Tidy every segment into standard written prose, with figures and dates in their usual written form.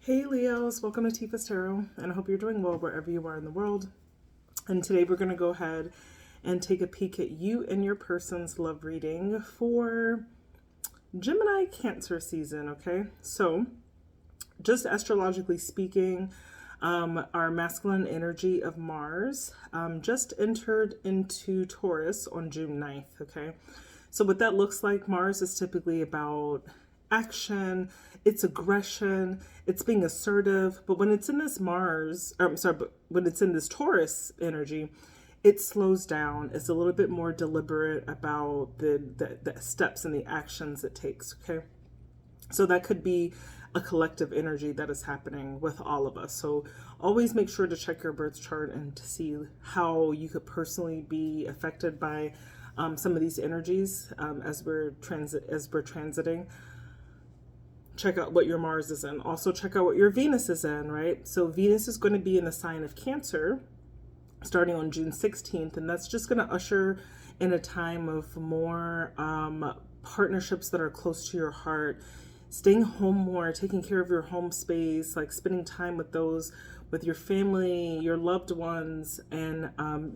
Hey Leos, welcome to Tifa's Tarot, and I hope you're doing well wherever you are in the world. And today we're going to go ahead and take a peek at you and your person's love reading for Gemini Cancer season, okay? So, just astrologically speaking, our masculine energy of Mars just entered into Taurus on June 9th, okay? So what that looks like, Mars is typically about action, it's aggression, it's being assertive. But when it's in this but when it's in this Taurus energy, it slows down. It's a little bit more deliberate about the steps and the actions it takes. Okay. So that could be a collective energy that is happening with all of us. So always make sure to check your birth chart and to see how you could personally be affected by some of these energies as we're transiting. Check out what your Mars is in. Also check out what your Venus is in, right? So Venus is going to be in the sign of Cancer starting on June 16th, and that's just going to usher in a time of more partnerships that are close to your heart, staying home more, taking care of your home space, like spending time with your family, your loved ones, and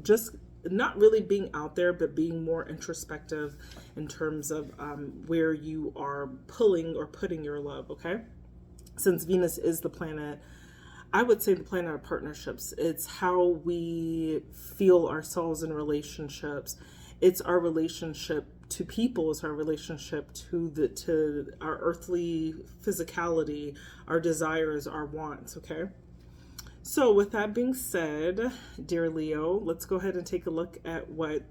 just not really being out there, but being more introspective in terms of where you are pulling or putting your love, okay? Since Venus is the planet, I would say the planet of partnerships. It's how we feel ourselves in relationships. It's our relationship to people, it's our relationship to our earthly physicality, our desires, our wants, okay? So with that being said, dear Leo, let's go ahead and take a look at what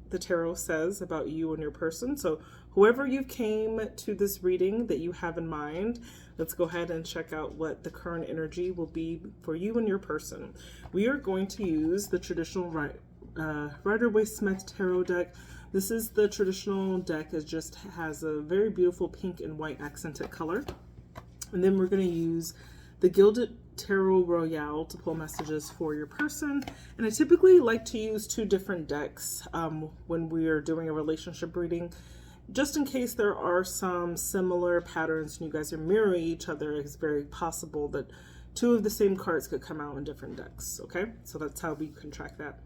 the tarot says about you and your person. So whoever you came to this reading that you have in mind, let's go ahead and check out what the current energy will be for you and your person. We are going to use the traditional Rider-Waite-Smith tarot deck. This is the traditional deck. It just has a very beautiful pink and white accented color. And then we're going to use the Gilded Tarot Royale to pull messages for your person. And I typically like to use two different decks when we are doing a relationship reading, just in case there are some similar patterns and you guys are mirroring each other. It's very possible that two of the same cards could come out in different decks, okay? So that's how we can track that.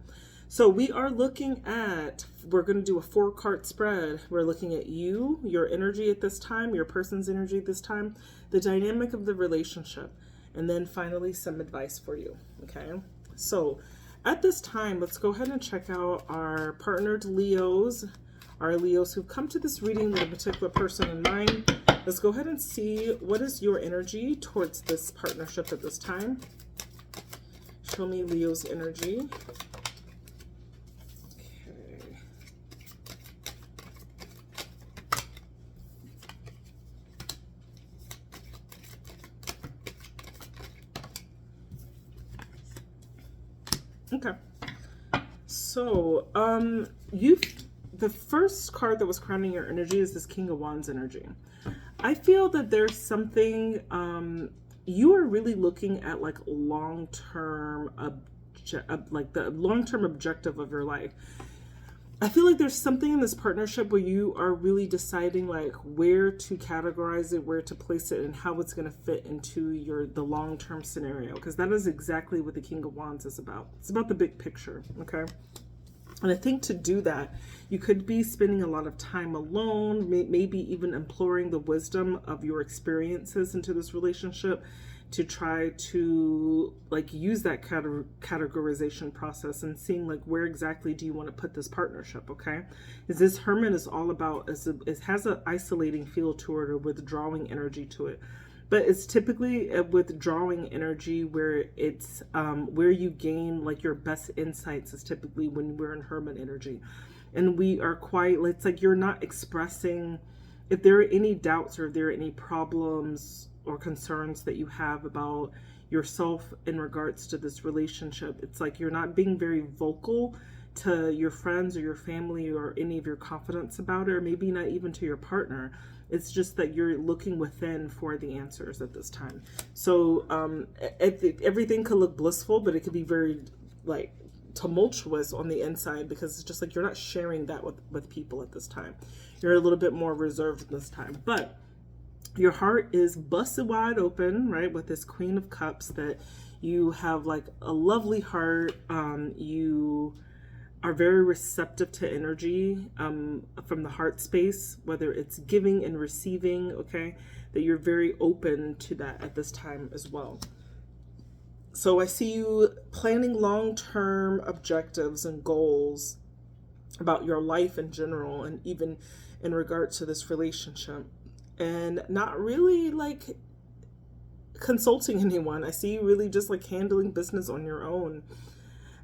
So we're going to do a 4-card spread. We're looking at you, your energy at this time, your person's energy at this time, the dynamic of the relationship, and then finally some advice for you, okay? So at this time, let's go ahead and check out our partnered Leos, our Leos who've come to this reading with a particular person in mind. Let's go ahead and see what is your energy towards this partnership at this time. Show me Leo's energy. Okay. So, the first card that was crowning your energy is this King of Wands energy. I feel that there's something, you are really looking at like long-term, like the long-term objective of your life. I feel like there's something in this partnership where you are really deciding like where to categorize it, where to place it, and how it's going to fit into the long-term scenario, because that is exactly what the King of Wands is about. It's about the big picture, okay? And I think to do that, you could be spending a lot of time alone, maybe even imploring the wisdom of your experiences into this relationship to try to like use that categorization process and seeing like where exactly do you want to put this partnership, okay? Is this Hermit is all about, it has an isolating feel to it or withdrawing energy to it. But it's typically a withdrawing energy where it's where you gain like your best insights is typically when we're in Hermit energy. And we are quite, it's like you're not expressing, if there are any doubts or if there are any problems or concerns that you have about yourself in regards to this relationship, it's like you're not being very vocal to your friends or your family or any of your confidants about it, or maybe not even to your partner. It's just that you're looking within for the answers at this time. So everything could look blissful, but it could be very like tumultuous on the inside, because it's just like you're not sharing that with people at this time. You're a little bit more reserved this time. But Your heart is busted wide open, right? With this Queen of Cups, that you have like a lovely heart. You are very receptive to energy from the heart space, whether it's giving and receiving, okay? That you're very open to that at this time as well. So I see you planning long-term objectives and goals about your life in general, and even in regard to this relationship, and not really like consulting anyone. I see you really just like handling business on your own,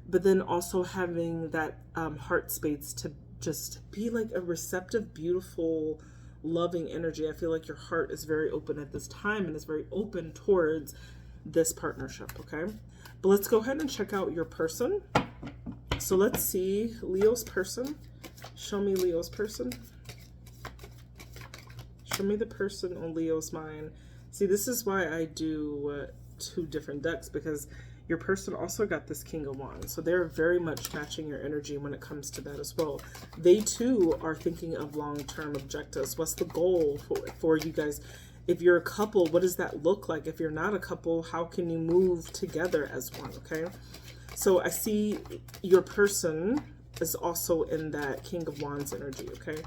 but then also having that heart space to just be like a receptive, beautiful, loving energy. I feel like your heart is very open at this time and is very open towards this partnership, okay? But let's go ahead and check out your person. So let's see Leo's person. Show me Leo's person. Show me the person on Leo's mind. See, this is why I do 2 different decks, because your person also got this King of Wands. So they're very much matching your energy when it comes to that as well. They too are thinking of long-term objectives. What's the goal for you guys? If you're a couple, what does that look like? If you're not a couple, how can you move together as one, okay? So I see your person is also in that King of Wands energy, okay?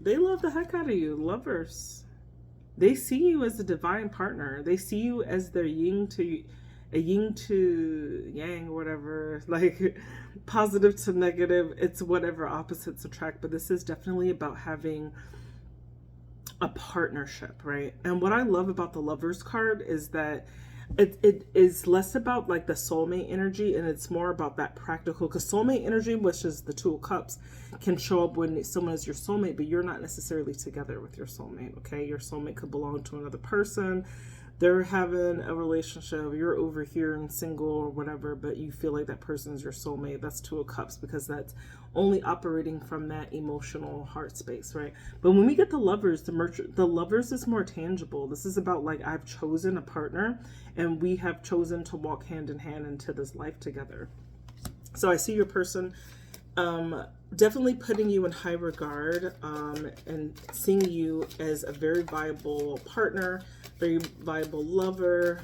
They love the heck out of you, lovers. They see you as a divine partner. They see you as their yin to yang, or whatever, like positive to negative. It's whatever opposites attract, but this is definitely about having a partnership, right? And what I love about the Lovers card is that it is less about like the soulmate energy, and it's more about that practical, because soulmate energy, which is the 2 of Cups, can show up when someone is your soulmate, but you're not necessarily together with your soulmate, okay? Your soulmate could belong to another person. They're having a relationship, you're over here and single or whatever, but you feel like that person's your soulmate. That's 2 of Cups, because that's only operating from that emotional heart space, right? But when we get the Lovers, the Lovers is more tangible. This is about like, I've chosen a partner and we have chosen to walk hand in hand into this life together. So I see your person definitely putting you in high regard, and seeing you as a very viable partner, very viable lover,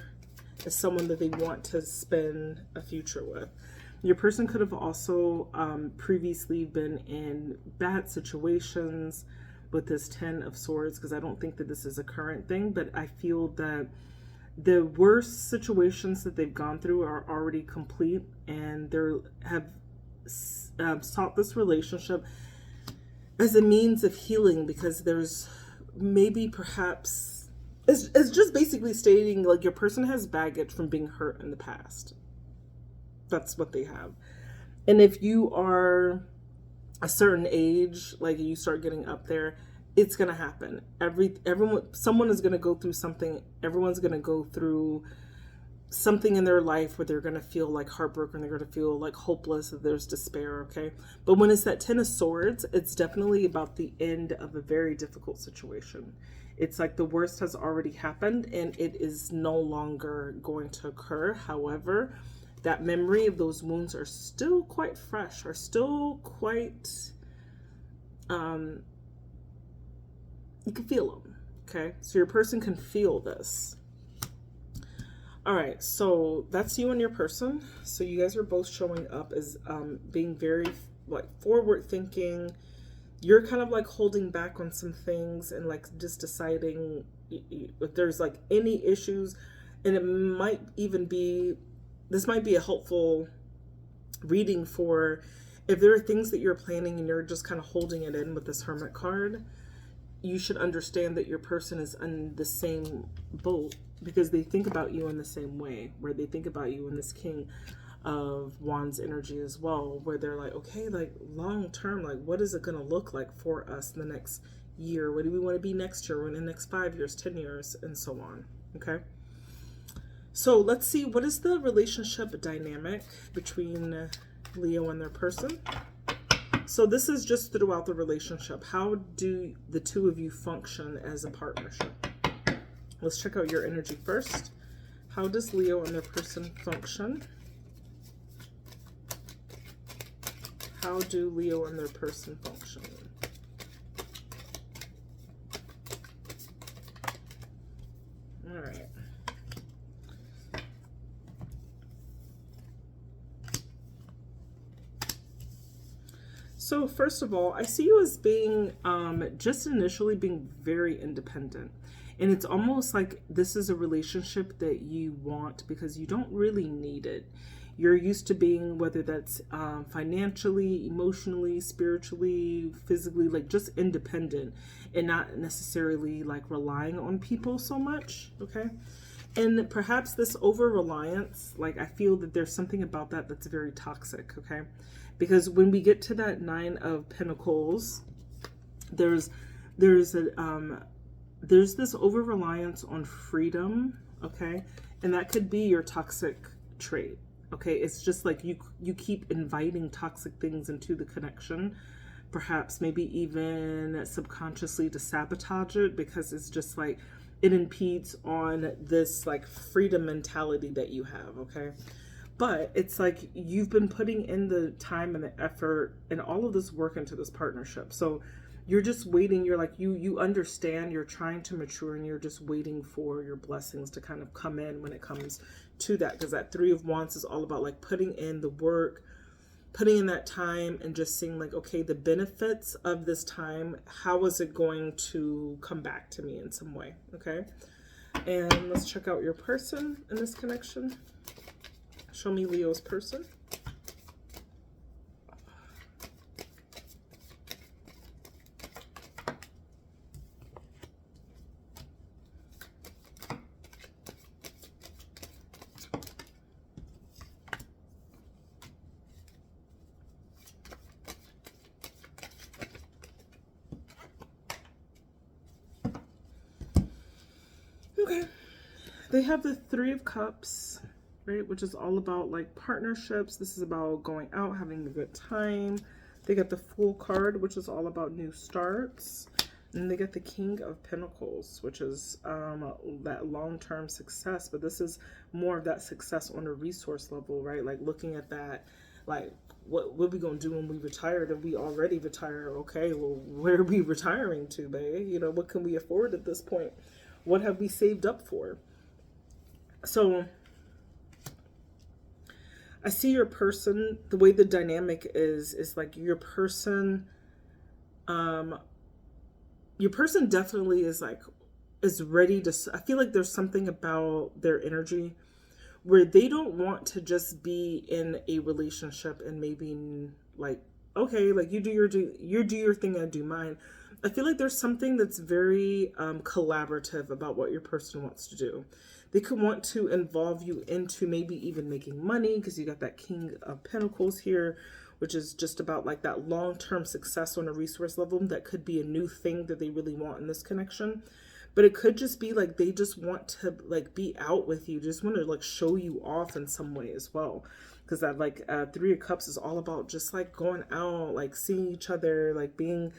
as someone that they want to spend a future with. Your person could have also previously been in bad situations with this 10 of Swords, because I don't think that this is a current thing, but I feel that the worst situations that they've gone through are already complete, and they have sought this relationship as a means of healing, because there's maybe perhaps it's just basically stating like your person has baggage from being hurt in the past. That's what they have. And if you are a certain age, like you start getting up there, it's gonna happen. Someone is gonna go through something. Everyone's gonna go through something in their life where they're going to feel like heartbroken, they're going to feel like hopeless, that there's despair, okay? But when it's that 10 of Swords, it's definitely about the end of a very difficult situation. It's like the worst has already happened and it is no longer going to occur. However, that memory of those wounds are still quite fresh, are still quite, you can feel them, okay? So your person can feel this. All right, so that's you and your person. So you guys are both showing up as being very like forward thinking. You're kind of like holding back on some things and like just deciding if there's like any issues, and it might even be, this might be a helpful reading for if there are things that you're planning and you're just kind of holding it in with this Hermit card. You should understand that your person is in the same boat, because they think about you in the same way, where they think about you in this King of Wands energy as well, where they're like, okay, like long term, like what is it going to look like for us in the next year? What do we want to be next year, or in the next 5 years, 10 years, and so on, okay? So let's see, what is the relationship dynamic between Leo and their person? So this is just throughout the relationship. How do the 2 of you function as a partnership? Let's check out your energy first. How does Leo and their person function? How do Leo and their person function? So first of all, I see you as being just initially being very independent. And it's almost like this is a relationship that you want because you don't really need it. You're used to being, whether that's financially, emotionally, spiritually, physically, like just independent and not necessarily like relying on people so much. Okay. And perhaps this over reliance, like I feel that there's something about that that's very toxic. Okay. Because when we get to that Nine of Pentacles, there's there's a there's this over reliance on freedom, okay, and that could be your toxic trait. Okay, it's just like you keep inviting toxic things into the connection, perhaps maybe even subconsciously to sabotage it, because it's just like it impedes on this like freedom mentality that you have. Okay, but it's like you've been putting in the time and the effort and all of this work into this partnership. So you're just waiting. You're like, you understand, you're trying to mature, and you're just waiting for your blessings to kind of come in when it comes to that. Because that Three of Wands is all about like putting in the work, putting in that time, and just seeing like, okay, the benefits of this time, how is it going to come back to me in some way? Okay. And let's check out your person in this connection. Show me Leo's person. Okay. They have the Three of Cups, right? Which is all about like partnerships. This is about going out, having a good time. They got the Fool card, which is all about new starts. And they get the King of Pentacles, which is that long-term success. But this is more of that success on a resource level, right? Like looking at that, like what are we going to do when we retire? If we already retire, okay, well, where are we retiring to, babe? You know, what can we afford at this point? What have we saved up for? So I see your person, the way the dynamic is like your person definitely is like, is ready to, I feel like there's something about their energy where they don't want to just be in a relationship and maybe like, okay, like you do your thing, I do mine. I feel like there's something that's very collaborative about what your person wants to do. They could want to involve you into maybe even making money, because you got that King of Pentacles here, which is just about like that long-term success on a resource level. That could be a new thing that they really want in this connection. But it could just be like they just want to like be out with you, just want to like show you off in some way as well. Because that like Three of Cups is all about just like going out, like seeing each other, like being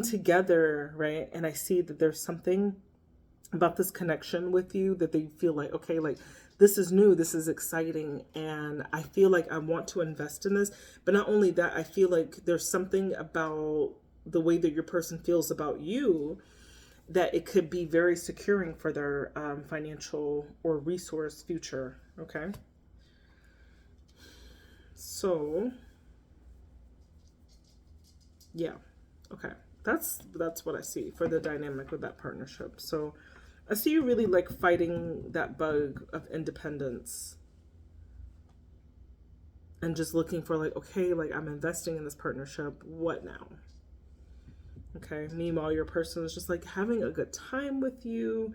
together, right? And I see that there's something about this connection with you that they feel like, okay, like this is new, this is exciting, and I feel like I want to invest in this. But not only that, I feel like there's something about the way that your person feels about you that it could be very securing for their financial or resource future. Okay, so yeah, okay, that's what I see for the dynamic with that partnership. So I see you really like fighting that bug of independence and just looking for like, okay, like I'm investing in this partnership, what now? Okay, meanwhile your person is just like having a good time with you.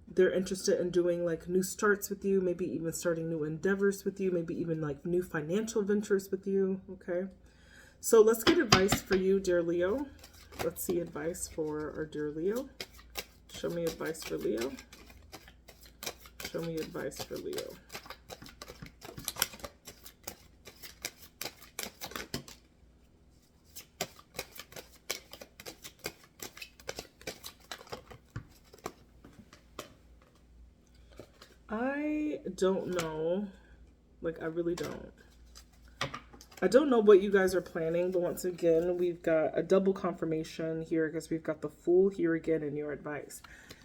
They're interested in doing like new starts with you, maybe even starting new endeavors with you, maybe even like new financial ventures with you. Okay, so let's get advice for you, dear Leo. Let's see advice for our dear Leo. Show me advice for Leo. Show me advice for Leo. I don't know. Like, I really don't. I don't know what you guys are planning, but once again, we've got a double confirmation here because we've got the Fool here again in your advice.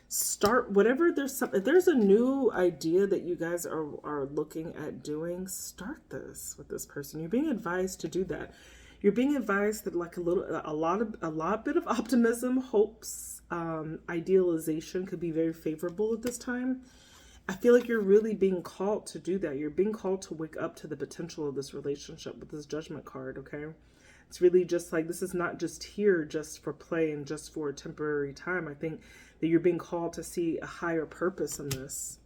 Start whatever, if there's a new idea that you guys are looking at doing, start this with this person. You're being advised to do that. You're being advised that like a lot bit of optimism, hopes, idealization could be very favorable at this time. I feel like you're really being called to do that. You're being called to wake up to the potential of this relationship with this Judgment card, okay? It's really just like, this is not just here just for play and just for a temporary time. I think that you're being called to see a higher purpose in this.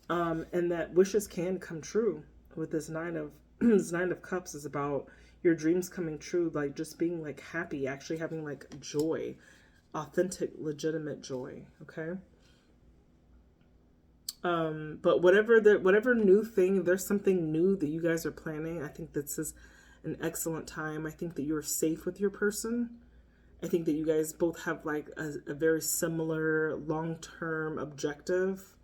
And that wishes can come true with this this Nine of Cups is about your dreams coming true, like just being like happy, actually having like joy, authentic, legitimate joy, okay? But whatever new thing, there's something new that you guys are planning. I think this is an excellent time. I think that you're safe with your person. I think that you guys both have like a very similar long-term objective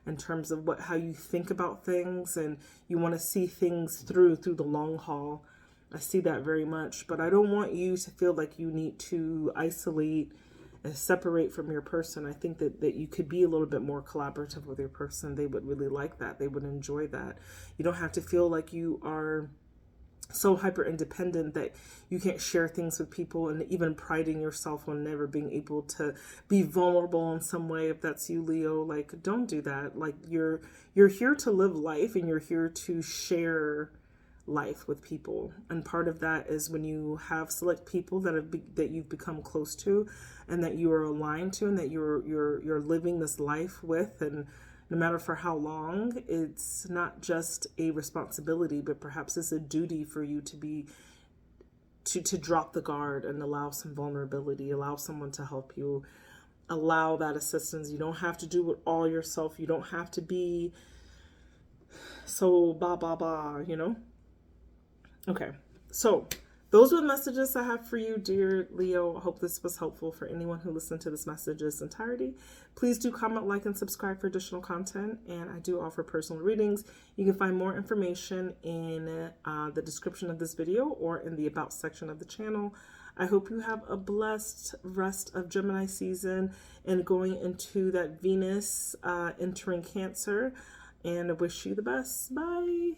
in terms of how you think about things, and you want to see things through the long haul. I see that very much, but I don't want you to feel like you need to isolate and separate from your person. I think that you could be a little bit more collaborative with your person. They would really like that. They would enjoy that. You don't have to feel like you are so hyper independent that you can't share things with people, and even priding yourself on never being able to be vulnerable in some way. If that's you, Leo, like, don't do that. Like, you're here to live life, and you're here to share life with people, and part of that is when you have select people that you've become close to and that you are aligned to, and that you're living this life with, and no matter for how long, it's not just a responsibility, but perhaps it's a duty for you to drop the guard and allow some vulnerability, allow someone to help you, allow that assistance. You don't have to do it all yourself. You don't have to be so you know? Okay, so those are the messages I have for you, dear Leo. I hope this was helpful for anyone who listened to this message's entirety. Please do comment, like, and subscribe for additional content. And I do offer personal readings. You can find more information in the description of this video or in the About section of the channel. I hope you have a blessed rest of Gemini season and going into that Venus entering Cancer. And I wish you the best. Bye.